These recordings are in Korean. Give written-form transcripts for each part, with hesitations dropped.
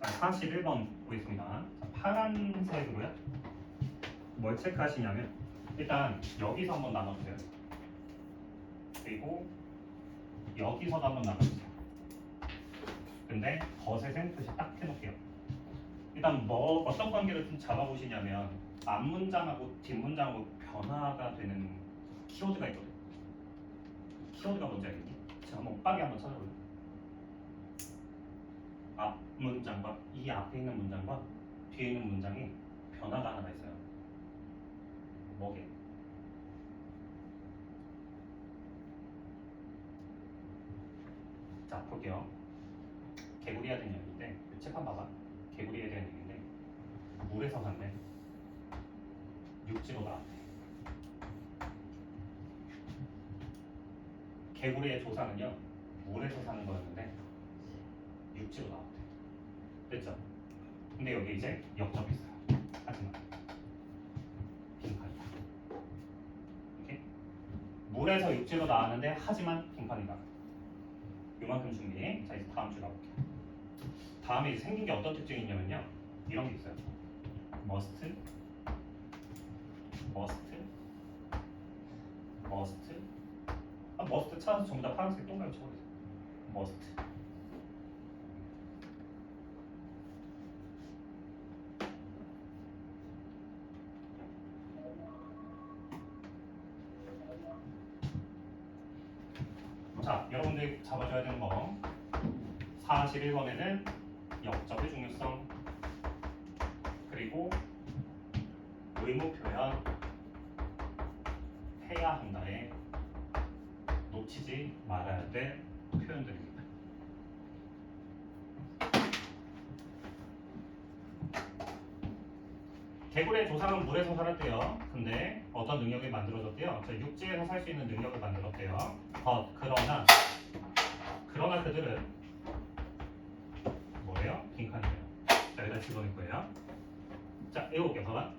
41번 보겠습니다. 자, 파란색으로요. 뭘 체크하시냐면 일단 여기서 한번 나눠주세요. 그리고 여기서도 한번 나눠주세요. 근데 덧에는 표시 딱 해놓을게요. 일단 뭐 어떤 관계를 좀 잡아보시냐면 앞문장하고 뒷문장하고 변화가 되는 키워드가 있거든요. 키워드가 뭔지 알겠니? 제가 한번 빠르게 한번 찾아볼게요. 앞 문장과 이 앞에 있는 문장과 뒤에 있는 문장이 변화가 하나 있어요. 뭐게? 자, 볼게요. 개구리에 대한 얘기인데 책 한번 봐봐. 개구리에 대한 얘기인데 물에서 샀네. 육지로 나왔대. 개구리의 조상은요 물에서 사는 거였는데 육지로 나왔대. 됐죠? 근데 여기 이제 역접이 있어요. 하지만 빈칸이다. 이렇게 물에서 육지로 나왔는데 하지만 빈칸이다. 요만큼 준비. 자, 이제 다음 줄 가볼게요. 다음에 이제 생긴 게 어떤 특징이 있냐면요. 이런 게 있어요. must, must 찾아서 전부 다 파란색 동그라미 쳐버리세요. must. 자, 여러분들이 잡아줘야 되는 거 41번에는 역접의 중요성 그리고 의무 표현 해야 한다에 놓치지 말아야 될 표현들입니다. 개구리의 조상은 물에서 살았대요. 근데 어떤 능력이 만들어졌대요? 자, 육지에서 살 수 있는 능력을 만들었대요. 그러나 그들은 뭐예요? 빈칸이에요. 자, 여기다 집어넣을 거예요. 자, 읽어볼게요. 봐봐.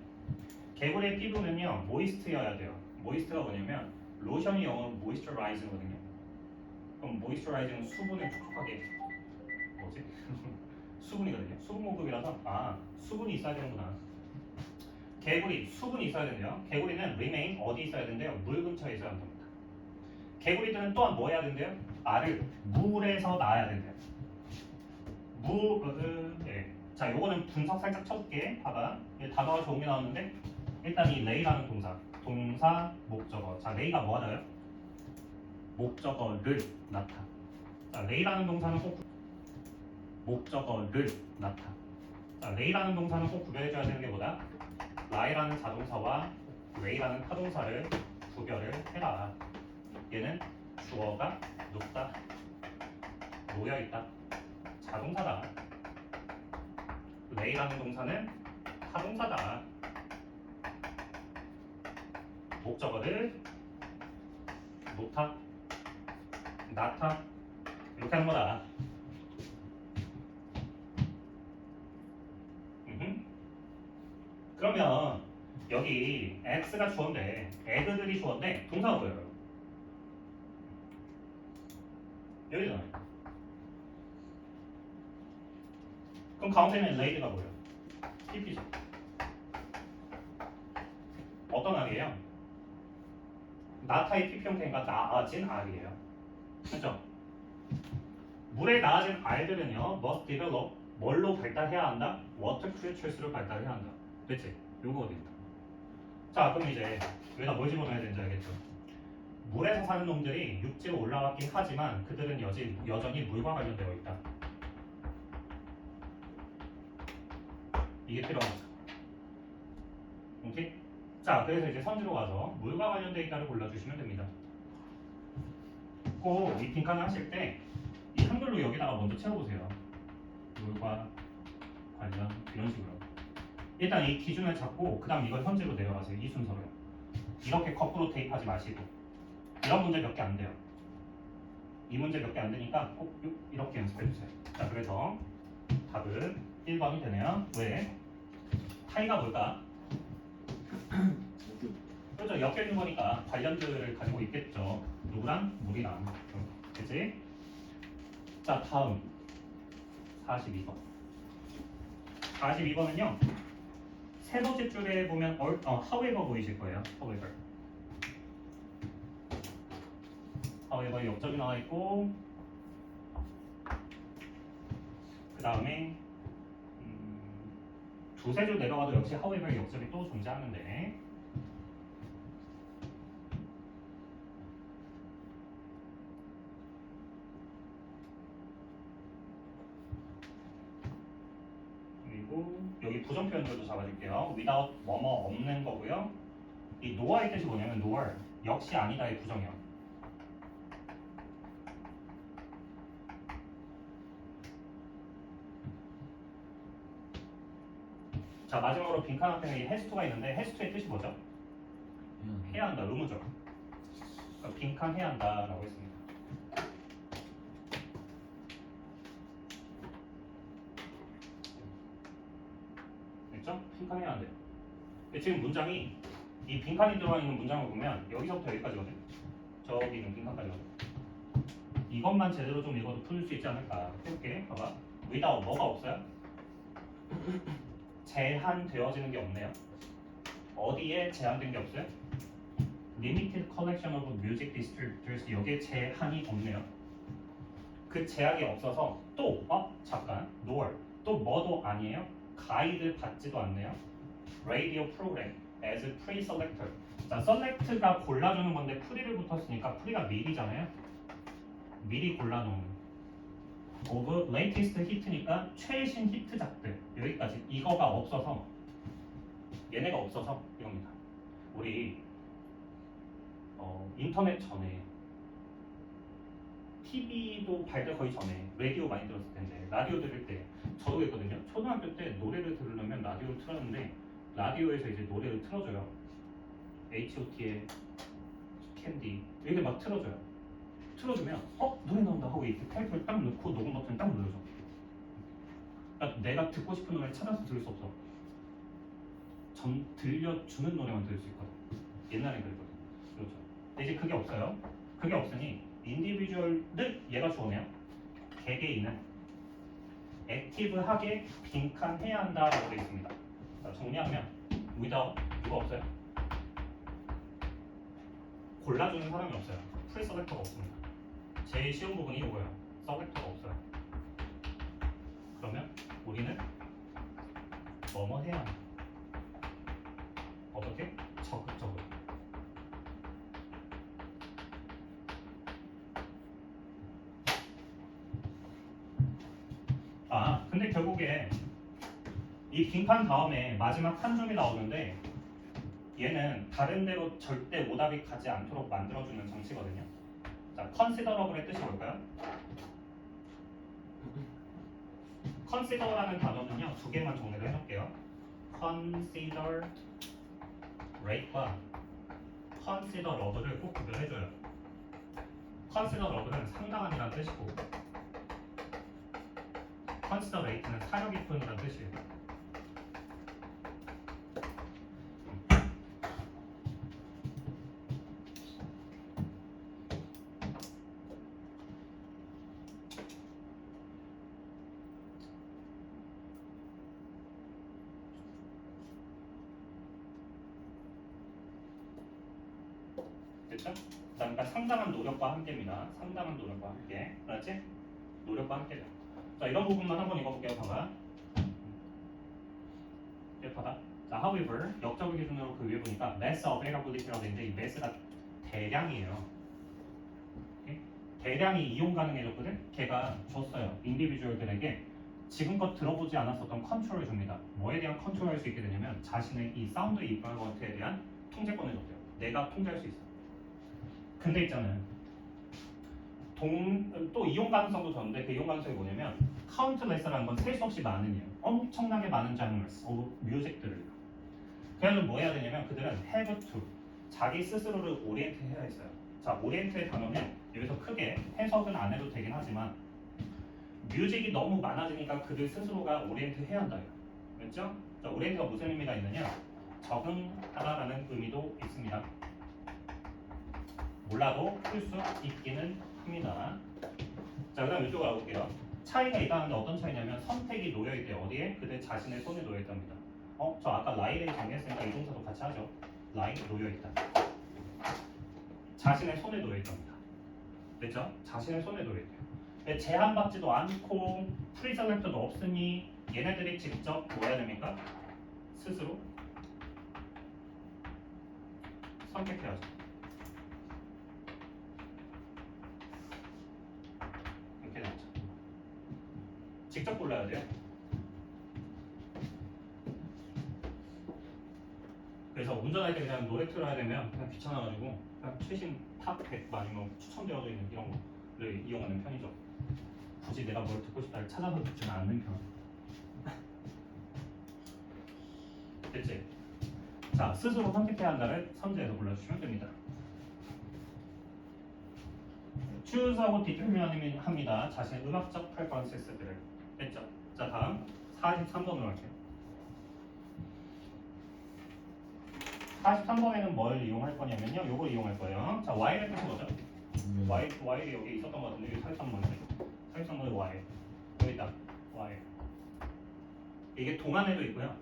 개구리의 피부는요 모이스트여야 돼요. 모이스트가 뭐냐면 로션이 영어로 모이스처라이징거든요. 그럼 모이스처라이징은 수분을 촉촉하게 뭐지? 수분이거든요. 수분 공급이라서 수분이 있어야 되는구나. 개구리 수분이 있어야 된대요. 개구리는 remain 어디 있어야 된대요? 물 근처에 있어야 한답니다. 개구리들은 또한 뭐 해야 된대요? 알을 물에서 낳아야 된대요. 네. 자, 요거는 분석 살짝 쳐볼게. 봐봐. 단어가 좋은 게 나왔는데 일단 이 lay라는 동사 목적어. 자, lay가 뭐 하나요? 목적어를 나타. 자, lay라는 동사는 꼭 목적어를 나타. 자, lay라는 동사는 꼭 구별해줘야 되는 게 뭐다? lie라는 자동사와 lay라는 타동사를 구별을 해라. 얘는 주어가 눕다, 놓여있다, 자동사다. lay라는 동사는 타동사다. 목적어를 놓다, 나타 이렇게 하는 거다. 그러면 여기 x가 주어인데 에그들이 주어인데 동사가 뭐예요? 여기잖아요. 그럼 가운데는 레이드가 뭐예요? PP죠. 어떤 알이에요? 나타의 PP 형태니까 나아진 알이에요. 그렇죠? 물에 나아진 알들은요 must develop 뭘로 발달해야 한다? water creatures로 발달해야 한다. 됐지? 요거거든요. 자, 그럼 이제 여기다 뭘 집어넣어야 되는지 알겠죠? 물에서 사는 놈들이 육지로 올라왔긴 하지만 그들은 여전히 물과 관련되어 있다. 이게 필요하죠. 오케이? 자, 그래서 이제 선지로 가서 물과 관련되어 있다를 골라주시면 됩니다. 꼭 이 빈칸을 하실 때 이 한글로 여기다가 먼저 채워보세요. 물과 관련 이런 식으로. 일단 이 기준을 잡고 그 다음 이걸 현재로 내려가세요. 이 순서로요. 이렇게 거꾸로 대입하지 마시고. 이런 문제 몇 개 안 돼요. 이 문제 몇 개 안 되니까 꼭 이렇게 연습해주세요. 자, 그래서 답은 1번이 되네요. 왜? 타이가 뭘까? 그렇죠. 엮여 있는 거니까 관련들을 가지고 있겠죠. 누구랑? 물이랑. 그치? 자, 다음 42번. 42번은요. 세 번째 줄에 보면 however 보이실 거예요. however 역접이 나와 있고 그 다음에 두세 줄 내려가도 역시 however 역접이 또 존재하는데 그리고 여기 부정 표현들도 잡아줄게요. without 뭐뭐 없는 거고요. 이 noar의 뜻이 뭐냐면 nor 역시 아니다의 부정이요. 자 마지막으로 빈칸 앞에는 이 has to가 있는데 has to의 뜻이 뭐죠? 해야 한다, 의무죠. 그러니까 빈칸 해야 한다라고 했습니다. 됐죠? 빈칸 해야 한대요. 근데 지금 문장이 이 빈칸이 들어가 있는 문장을 보면 여기서부터 여기까지거든. 저기 있는 빈칸까지거든. 이것만 제대로 좀 읽어도 풀 수 있지 않을까. 해볼게. 봐봐. without 뭐가 없어요? 제한되어지는 게 없네요. 어디에 제한된 게 없어요? Limited collection of music distributors 여기에 제한이 없네요. 그 제약이 없어서 또 잠깐 nor 또 뭐도 아니에요. 가이드 받지도 않네요. Radio program as pre-selector. 자, select가 골라주는 건데 pre를 붙었으니까 pre가 미리잖아요. 미리 골라놓은 of latest hit니까 최신 히트작들 여기까지 이거가 없어서 얘네가 없어서 이겁니다. 우리 인터넷 전에 TV도 발달 거의 전에 라디오 많이 들었을 텐데 라디오 들을 때 저도 했거든요. 초등학교 때 노래를 들으려면 라디오를 틀었는데 라디오에서 이제 노래를 틀어줘요. H.O.T의 캔디 이렇게 막 틀어줘요. 틀어주면 노래 나온다 하고 이렇게 테이프를 딱 넣고 녹음 버튼을 딱 눌러줘. 그러니까 내가 듣고 싶은 노래를 찾아서 들을 수 없어. 들려주는 노래만 들을 수 있거든. 옛날엔 그랬거든. 그렇죠. 근데 이제 그게 없어요. 그게 없으니 인디비주얼을 얘가 주어네요. 개개인은 액티브하게 빈칸해야 한다라고 되어 있습니다. 자, 정리하면 without 누가 없어요? 골라주는 사람이 없어요. 프리셀렉터가 없습니다. 제일 쉬운 부분이 이거예요. 셀렉터가 없어요. 그러면 우리는 뭐뭐 해야 합니다. 어떻게? 적극적으로. 근데 결국에 이 빈칸 다음에 마지막 한 줄이 나오는데 얘는 다른 데로 절대 오답이 가지 않도록 만들어주는 장치거든요. 자, considerable의 뜻이 뭘까요? consider라는 단어는요, 두 개만 정리를 해놓을게요. consider rate과 considerable를 꼭 구별해줘요. considerable는 상당한이라는 뜻이고 consider rate는 사려 깊은이라는 뜻이에요. 됐죠? 그러니까 상당한 노력과 함께입니다. 상당한 노력과 함께. 그렇지? 노력과 함께죠. 자, 이런 부분만 한번 읽어볼게요. 봐봐. 봐봐. 자, however, 역적을 기준으로 그 위에 보니까 mass availability라고 되는데 이 mass가 대량이에요. 오케이? 대량이 이용 가능해졌거든? 걔가 줬어요. 인디비주얼들에게 지금껏 들어보지 않았었던 컨트롤을 줍니다. 뭐에 대한 컨트롤을 할 수 있게 되냐면 자신의 이 사운드 이퀄먼트에 대한 통제권을 줬대요. 내가 통제할 수 있어. 근데 있잖아요. 또 이용 가능성도 줬는데 그 이용 가능성이 뭐냐면 countless라는 건 셀 수 없이 많은이에요. 엄청나게 많은 genres of music들을. 그래서 뭐 해야 되냐면 그들은 have to 자기 스스로를 오리엔트 해야 했어요. 자, 오리엔트의 단어는 여기서 크게 해석은 안 해도 되긴 하지만 뮤직이 너무 많아지니까 그들 스스로가 오리엔트 해야 한다. 그렇죠? 자, 오리엔트가 무슨 의미가 있느냐? 적응하다라는 의미도 있습니다. 몰라도 풀 수 있기는 합니다. 자, 그 다음 이쪽으로 가볼게요. 차이가 있다는데 어떤 차이냐면 선택이 놓여있대. 어디에? 그들 자신의 손에 놓여있답니다. 저 아까 라이를 정리했으니까 이 동사도 같이 하죠. 라이 놓여있다. 자신의 손에 놓여있답니다. 됐죠? 자신의 손에 놓여있대요. 제한받지도 않고 프리저렉터도 없으니 얘네들이 직접 뭐 해야 됩니까? 스스로 선택해야죠. 이렇게 되죠. 직접 골라야 돼요. 그래서 운전할 때 그냥 노래 틀어야 되면 그냥 귀찮아가지고 그냥 최신 탑 100 아니면 추천되어져 있는 이런 거를 이용하는 편이죠. 굳이 내가 뭘 듣고 싶다를 찾아서 듣지는 않는 편. 됐지? 자, 스스로 선택해야 한다를 선제에서 골라주시면 됩니다. choose하고 determine 합니다. 자신의 음악적 preferences들을. 됐죠? 자, 다음 43번으로 할게요. 43번에는 뭘 이용할 거냐면요. 요걸 이용할 거예요. 자, while의 뜻이 뭐죠? while이 여기 있었던 것 같은데 여기 43번인데 43번에 while. 여기 있다. while. 이게 동안에도 있고요.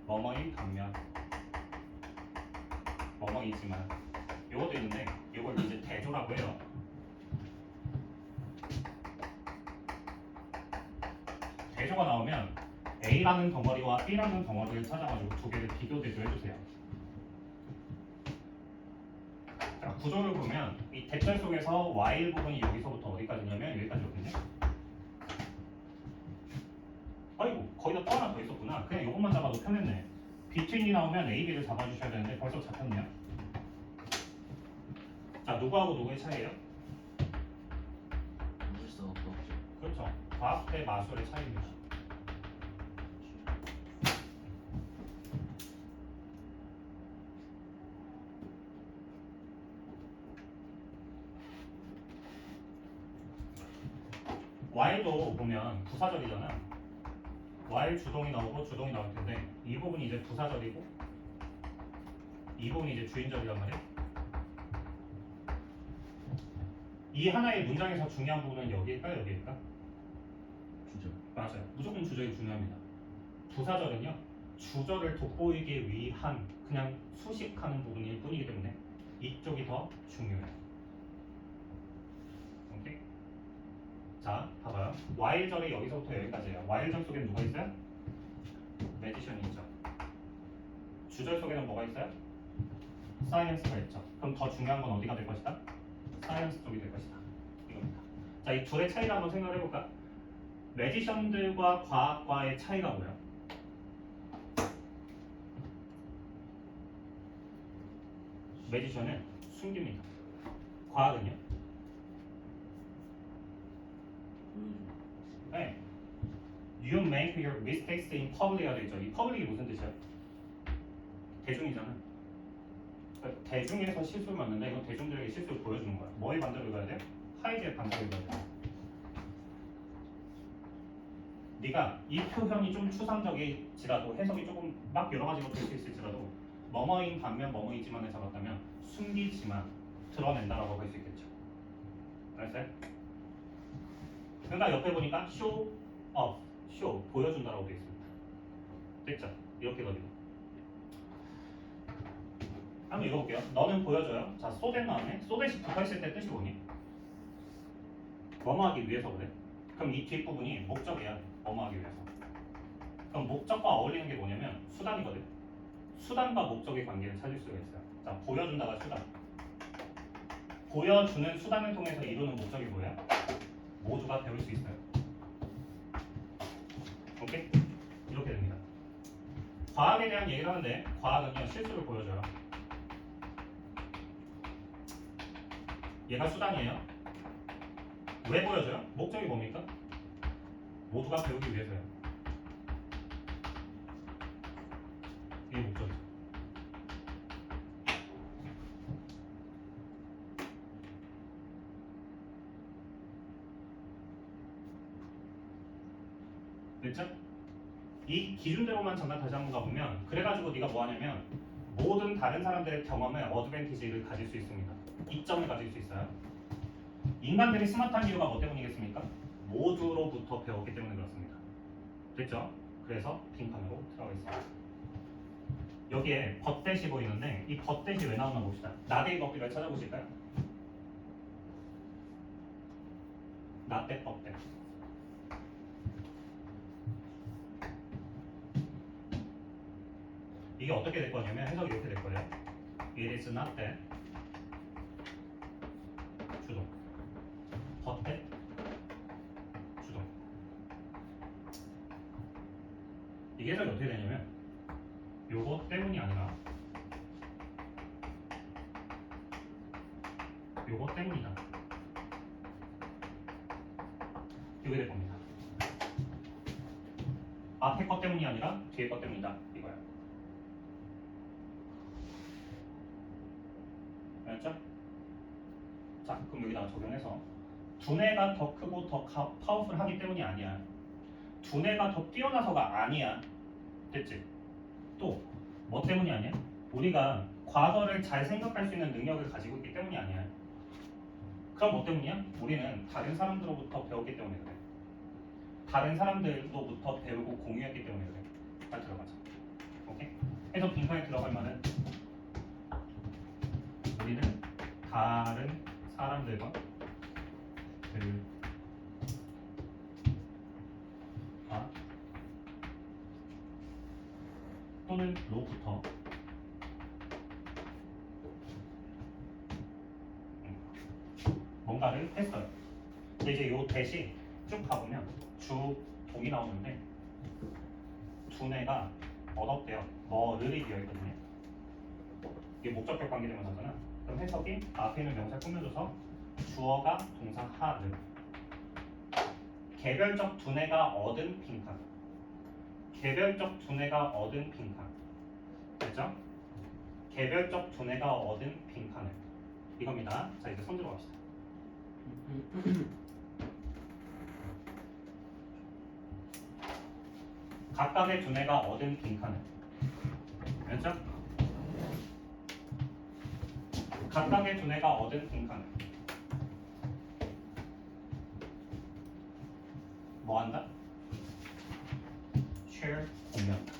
뭐뭐인 반면 뭐뭐이지만 요것도 있는데 요걸 이제 대조라고 해요. 대조가 나오면 A라는 덩어리와 B라는 덩어리를 찾아가지고 두 개를 비교 대조해주세요. 자, 구조를 보면 이 대절 속에서 while 부분이 여기서부터 어디까지냐면 여기까지거든요. 아이고 거기다 또 하나 더 있었구나. 그냥 이것만 잡아도 편했네. between이 나오면 A, B를 잡아주셔야 되는데 벌써 잡혔네요. 자, 누구하고 누구의 차이예요? 그렇죠. 과학 대 마술의 차이입니다. while도 보면 부사절이잖아. while 주동이 나오고 주동이 나올 텐데 이 부분이 이제 부사절이고 이 부분이 이제 주인절이란 말이야. 이 하나의 문장에서 중요한 부분은 여기일까 여기일까? 주죠. 맞아요. 무조건 주절이 중요합니다. 부사절은요 주절을 돋보이기 위한 그냥 수식하는 부분일 뿐이기 때문에 이쪽이 더 중요해요. 오케이? 자, 봐봐요. while절이 여기서부터 여기까지예요. while절 속에는 누가 있어요? 매지션이 있죠. 주절 속에는 뭐가 있어요? 사이언스가 있죠. 그럼 더 중요한 건 어디가 될 것이다? 사이언스 쪽이 될 것이다. 이겁니다. 자, 이 둘의 차이를 한번 생각을 해볼까? 매지션들과 과학과의 차이가 뭐예요? 매지션은 숨깁니다. 과학은요? 네. You make your mistakes in public이라고 되어 있죠. 이 public이 무슨 뜻이야? 대중이잖아. 그러니까 대중에서 실수를 맞는데 이건 대중들에게 실수를 보여주는 거야. 뭐의 반대로 읽어야 돼? 하이드의 반대로 읽어야 돼. 네가 이 표현이 좀 추상적이지라도 해석이 조금 막 여러 가지로 될 수 있을지라도 뭐뭐인 반면 뭐뭐이지만을 잡았다면 숨기지만 드러낸다라고 할 수 있겠죠. 알았어요? 그러니까 옆에 보니까 show off, show 보여준다라고 되어 있습니다. 됐죠? 이렇게 가지고 한번 읽어볼게요. 너는 보여줘요. 자, so that 나왔네. so that이 붙어있을 때 뜻이 뭐니? 뭐뭐하기 위해서 그래. 그럼 이 뒷부분이 목적이야. 뭐뭐하기 위해서. 그럼 목적과 어울리는 게 뭐냐면 수단이거든. 수단과 목적의 관계를 찾을 수가 있어요. 자, 보여준다가 수단. 보여주는 수단을 통해서 이루는 목적이 뭐예요? 모두가 배울 수 있어요. 오케이? 이렇게 됩니다. 과학에 대한 얘기를 하는데 과학은요 실수를 보여줘요. 얘가 수단이에요. 왜 보여줘요? 목적이 뭡니까? 모두가 배우기 위해서요. 이게 목적이죠. 됐죠? 이 기준대로만 잠깐 다시 한번 가보면 그래가지고 네가 뭐 하냐면 모든 다른 사람들의 경험에 어드밴티지를 가질 수 있습니다. 이점을 가질 수 있어요. 인간들이 스마트한 이유가 뭐 때문이겠습니까? 모두로부터 배웠기 때문에 그렇습니다. 됐죠? 그래서 빈칸으로 들어가 있습니다. 여기에 벗댓이 보이는데 이 벗댓이 왜 나오나 봅시다. 나대의 법비를 찾아보실까요? 나대 벗댓. 이게 어떻게 될 거냐면 해석이 이렇게 될 거예요. It is not that 주동 벗댓 주동. 이게 해석이 어떻게 되냐면 요거 때문이 아니라 요거 때문이다. 이게 될 겁니다. 앞에 것 때문이 아니라 뒤에 것 때문이다. 이거야. 알았죠? 자, 그럼 여기다가 적용해서 두뇌가 더 크고 더 파워풀하기 때문이 아니야. 두뇌가 더 뛰어나서가 아니야. 됐지? 또 뭐 때문이 아니야? 우리가 과거를 잘 생각할 수 있는 능력을 가지고 있기 때문이 아니야. 그럼 뭐 때문이야? 우리는 다른 사람들로부터 배웠기 때문에 그래. 다른 사람들로부터 배우고 공유했기 때문에 그래. 잘 들어가자. 오케이? 해서 빈칸에 들어갈 만은 우리는 다른 사람들과 또는 로부터 뭔가를 했어요. 근데 이제 요 대시 쭉 가보면 주 동이 나오는데 두뇌가 얻었대요. 뭐를 비어있거든요. 이게 목적격 관계대명사잖아. 그럼 해석이 앞에 있는 명사 꾸며줘서 주어가 동사 하를 개별적 두뇌가 얻은 빈칸. 개별적 두뇌가 얻은 빈칸. 됐죠? 개별적 두뇌가 얻은 빈칸을 이겁니다. 자, 이제 손 들어갑시다. 각각의 두뇌가 얻은 빈칸을. 됐죠? 각각의 두뇌가 얻은 빈칸을 뭐 한다? share, 공유한다.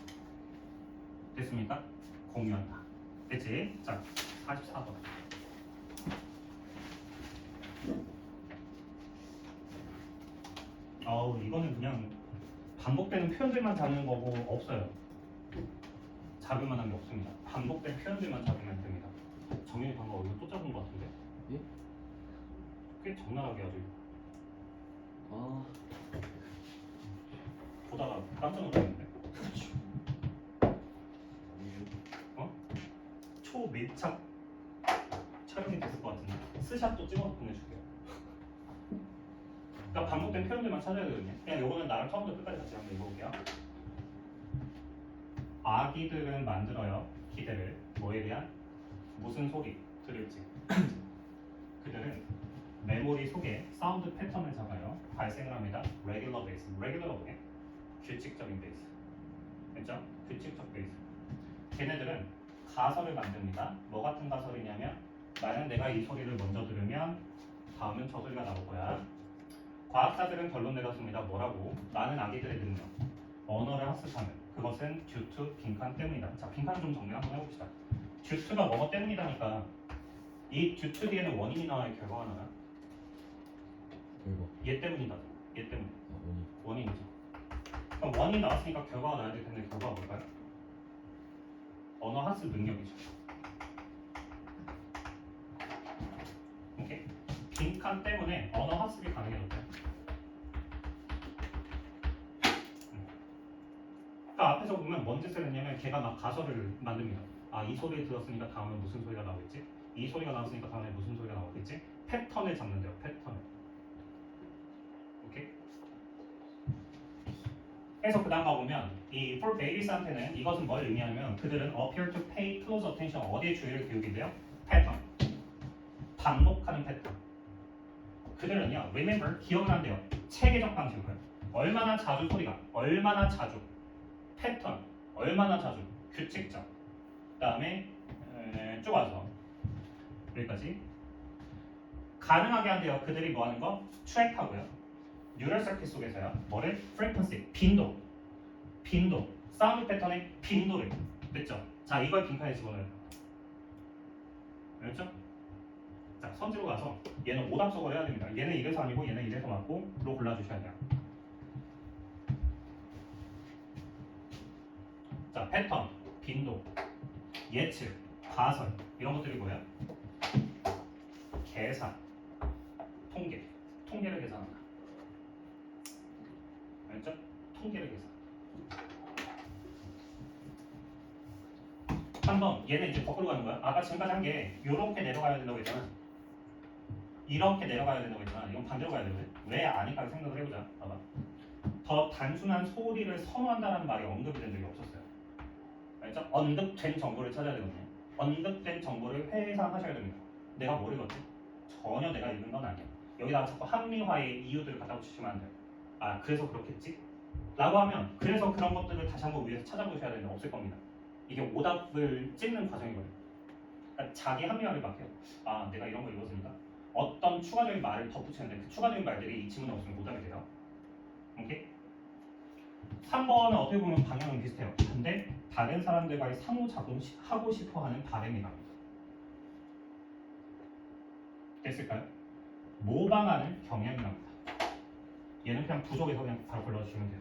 됐습니까? 공유한다. 됐지? 자, 44번. 이거는 그냥 반복되는 표현들만 잡는 거고 없어요. 잡을 만한 게 없습니다. 반복된 표현들만 잡으면 됩니다. 정현이 방금 얼굴 또 잡은 거 같은데? 예? 꽤 적나라하게 아주 아, 보다가 깜짝 놀랐는데? 초밀착 촬영이 됐을 것 같은데 스샷도 찍어서 보내줄게요. 그러니까 반복된 표현들만 찾아야 되거든요. 그냥 요거는 나랑 처음부터 끝까지 같이 한번 읽어볼게요. 아기들은 만들어요. 기대를 뭐에 대한? 무슨 소리 들을지. 그들은 메모리 속에 사운드 패턴을 잡아요. 발생을 합니다. regular base. regular가 뭐게? 규칙적인 베이스. 그렇죠? 규칙적 베이스. 걔네들은 가설을 만듭니다. 뭐 같은 가설이냐면 만약 내가 이 소리를 먼저 들으면 다음은 저 소리가 나올 거야. 과학자들은 결론 내렸습니다. 뭐라고? 많은 아기들의 능력, 언어를 학습하는 그것은 due to 빈칸 때문이다. 자, 빈칸 좀 정리 한번 해봅시다. due to가 뭐뭐 때문이다니까 이 due to 뒤에는 원인이 나와야 결과가 나와. 결과. 얘 때문이다. 얘 때문에. 원인. 원인이죠. 그럼 원인이 나왔으니까 결과가 나야 될 텐데 결과가 뭘까요? 언어 학습 능력이죠. 오케이? 빈칸 때문에 언어 학습이 가능해졌대요. 그러니까 앞에서 보면 뭔 짓을 했냐면 걔가 막 가설을 만듭니다. 아, 이 소리를 들었으니까 다음에 무슨 소리가 나오겠지? 이 소리가 나왔으니까 다음에 무슨 소리가 나오겠지? 패턴을 잡는데요. 패턴을. 오케이? 그래서 그 다음 가보면 이 for babies한테는 이것은 뭘 의미하냐면 그들은 appear to pay close attention 어디에 주의를 기울이대요? 패턴. 반복하는 패턴. 그들은요 remember 기억을 한대요. 체계적 방식으로. 얼마나 자주 소리가 얼마나 자주 패턴 얼마나 자주 규칙적. 그 다음에 쭉 와서 여기까지 가능하게 한대요. 그들이 뭐 하는 거? 트랙하고요. 뉴럴 서킷 속에서요. 뭐를? frequency, 빈도, 사운드 패턴의 빈도를. 됐죠? 자, 이걸 빈칸에 집어넣어요. 알겠죠? 자, 선지로 가서 얘는 오답속을 해야 됩니다. 얘는 이래서 아니고 얘는 이래서 맞고 로 골라주셔야 돼요. 자, 패턴, 빈도, 예측, 가설 이런 것들이 뭐야? 계산, 통계를 계산한다. 알겠죠? 통계를 계산. 한번 얘는 이제 거꾸로 가는 거야. 아까 지금까지 한 게 이렇게 내려가야 된다고 했잖아. 이렇게 내려가야 된다고 했잖아. 이건 반대로 가야 되거든. 왜 아닐까 생각을 해보자. 봐봐. 더 단순한 소리를 선호한다는 말이 언급이 된 적이 없었어요. 알죠? 언급된 정보를 찾아야 되거든요. 언급된 정보를 회상하셔야 됩니다. 내가 뭘 읽었지? 전혀 내가 읽은 건 아니야. 여기다가 자꾸 합리화의 이유들을 갖다 붙이시면 안 돼요. 아, 그래서 그렇겠지? 라고 하면 그래서 그런 것들을 다시 한번 위에서 찾아보셔야 되는데 없을 겁니다. 이게 오답을 찍는 과정이거든요. 그러니까 자기 합리화를 맡겨요. 아, 내가 이런 걸 읽었으니까 어떤 추가적인 말을 덧붙이는데 그 추가적인 말들이 이 지문에 없으면 오답이 돼요. 오케이? 3번은 어떻게 보면 방향은 비슷해요. 근데 다른 사람들과의 상호작용하고 싶어하는 바램이다. 됐을까요? 모방하는 경향이랍니다. 얘는 그냥 부족해서 그냥 바로 골라주시면 돼요.